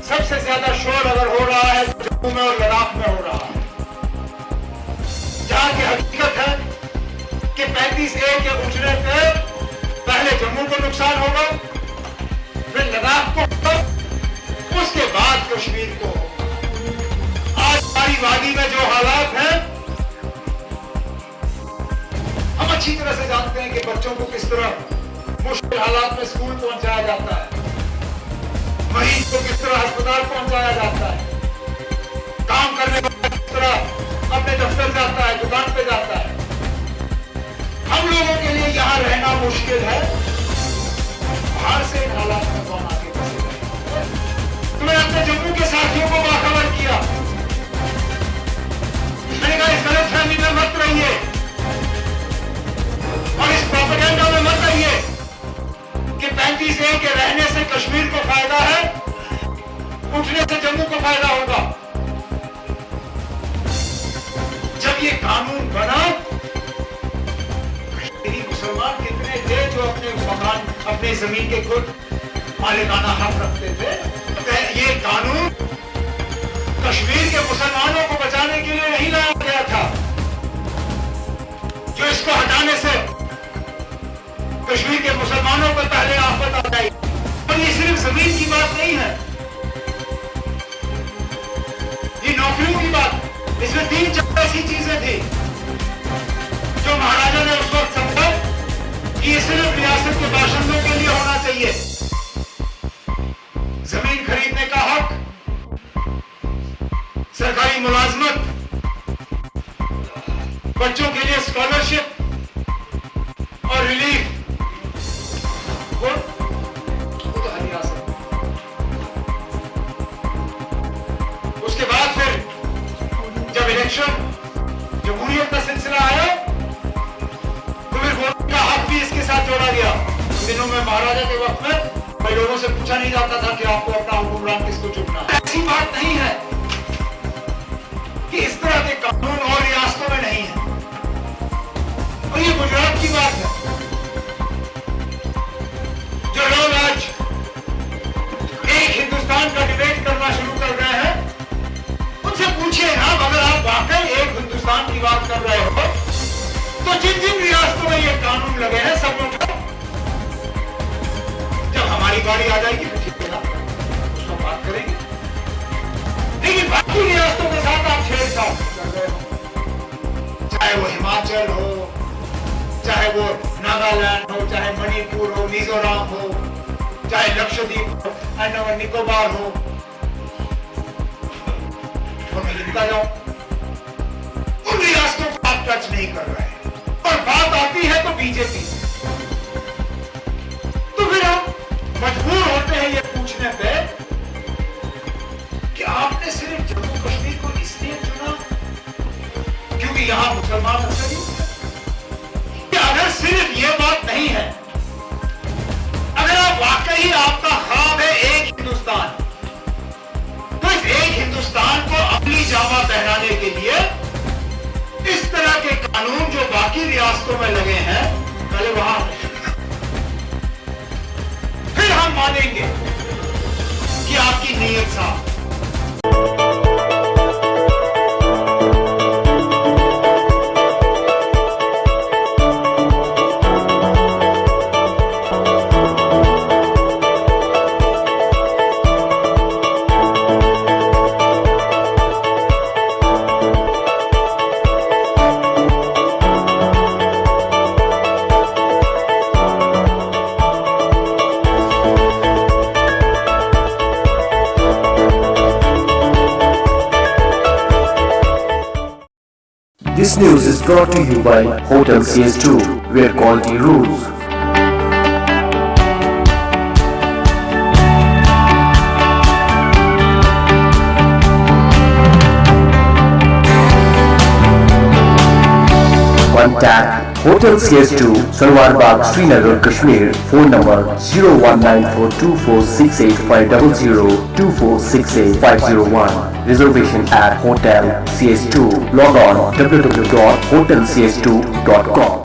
सबसे ज्यादा शोर अगर हो रहा है तो जम्मू में और लद्दाख में हो रहा है, जहां की हकीकत है कि 35A के उठने पे पहले जम्मू को नुकसान होगा, फिर लद्दाख को होगा, उसके बाद कश्मीर को होगा। आज हमारी वादी में जो हालात हैं, हम अच्छी तरह से जानते हैं कि बच्चों को किस तरह मुश्किल हालात में स्कूल पहुंचाया जाता है, मरीज को किस तरह अस्पताल पहुंचाया जाता है, काम करने वाला किस तरह अपने दफ्तर जाता है, दुकान पे जाता है। हम लोगों के लिए यहां रहना मुश्किल है, बाहर से इन हालात में कौन आगे बढ़ेगा। तो मैंने अपने जम्मू के साथियों को बाखबर किया, मैंने कहा इस गलतफहमी में मत रहिए और इस प्रोपेगेंडा में मत रहिए कि 35A के रहने से कश्मीर को फायदा है, उठने से जम्मू को फायदा होगा। जब ये कानून बना, कश्मीरी मुसलमान कितने थे जो अपने मकान, अपने जमीन के खुद मालिकाना हक रखते थे। ये कानून कश्मीर के मुसलमानों को बचाने के लिए नहीं लाया गया था, जो इसको हटाने से कश्मीर के मुसलमानों पर पहले आफत आ गई। और ये सिर्फ जमीन की बात नहीं है, ये नौकरियों की बात, इसमें 3-4 ऐसी चीजें थी जो महाराजा ने उस वक्त समझा कि ये सिर्फ रियासत के बाशिंदों के लिए होना चाहिए। जमीन खरीदने का हक, सरकारी मुलाजमत, बच्चों के लिए स्कॉलरशिप और रिलीफ, वो तो हर रियासत। उसके बाद फिर जब इलेक्शन, जमहूरियत का सिलसिला आया, तो फिर वोट का हक भी इसके साथ जोड़ा गया। उन दिनों में महाराजा के वक्त में कई लोगों से पूछा नहीं जाता था कि आपको अपना हुक्मरान किसको चुनना। ऐसी बात नहीं है कि इस तरह के कानून और रियासतों में नहीं है। और ये गुजरात की बात है, जो लोग आज एक हिंदुस्तान का डिबेट करना शुरू कर रहे हैं, उनसे पूछिए ना, अगर आप वाकई एक हिंदुस्तान की बात कर रहे हो तो जिन जिन रियासतों में ये कानून लगे हैं सब लोग, जब हमारी बारी आ जाएगी तो ठीक है ना, उसको बात करेंगे। लेकिन बाकी रियासतों के साथ आप छेड़छाड़ कर रहे हो, चाहे वो हिमाचल हो, चाहे वो नागालैंड हो, चाहे मणिपुर हो, मिजोरम हो, चाहे लक्षद्वीप हो, अंडमान निकोबार हो, तो मैं लिखता जाऊं, उन रियासतों को आप टच नहीं कर रहे हैं। और बात आती है तो बीजेपी से, तो फिर हम मजबूर होते हैं ये पूछने पे कि आपने सिर्फ जम्मू कश्मीर को इसलिए चुना क्योंकि यहां मुसलमान अक्सर ही। अगर सिर्फ ये बात नहीं है, अगर आप वाकई आपका ख्वाब है एक हिंदुस्तान, तो इस एक हिंदुस्तान को अपनी जामा पहनाने के लिए इस तरह के कानून जो बाकी रियासतों में लगे हैं, पहले वहां फिर हम मानेंगे कि आपकी नीयत साफ। This news is brought to you by Hotel CS2, where quality rules. Contact Hotel CS2, Salwar Bagh, Srinagar, Kashmir. Phone number 0194246850, 24685001. Reservation at Hotel CS2. Log on www.hotelcs2.com.